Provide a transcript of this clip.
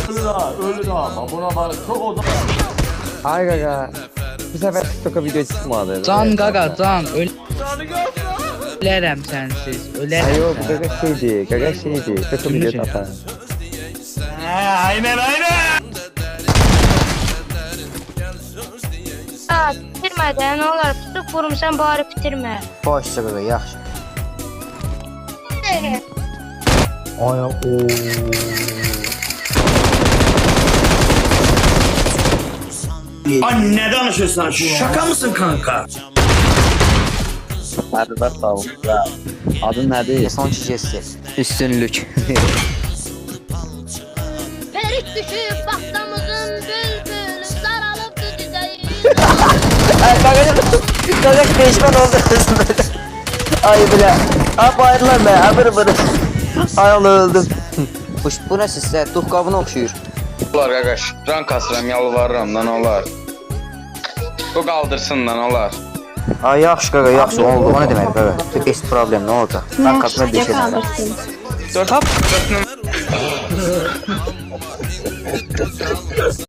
Ölür ha. Buna bak çok o da. Ay gaga. Bu sefer TikTok'a video çıkmadı. Can gaga can ölərəm sənsiz, Ay ölərəm yok sən. gaga şeydi. TikTok'a video Kimdi atar. Aynen. Bitirmə də, nə olar, tutub vurmuşsan bari bitirmə. Boşça qaqa, yaxşı. Ay o. Ay ne danışıyorsun? Şaka mısın kanka? Hadi ver sağ ol. Adın nedir? Son çizgisi. Üstünlük. Ferik düşüb baxtamızın bülbülü saralıb düzəyi. Qaqa peşman oldu kızım. Ay bile. Ha bayırlar be. Ha bırı. Ay Allah öldüm. Bu ne sizler? Duh qabına oxşuyur. Olar qaqaş, can kasıram, yalvarıram da nə olar. Bu qaldırsın da nə olar. Ay yaxşı qaqa, yaxşı oldu. O ne demek qaqa? Best problem ne olacak? Ben kapına bir şey demem. 4 nömrə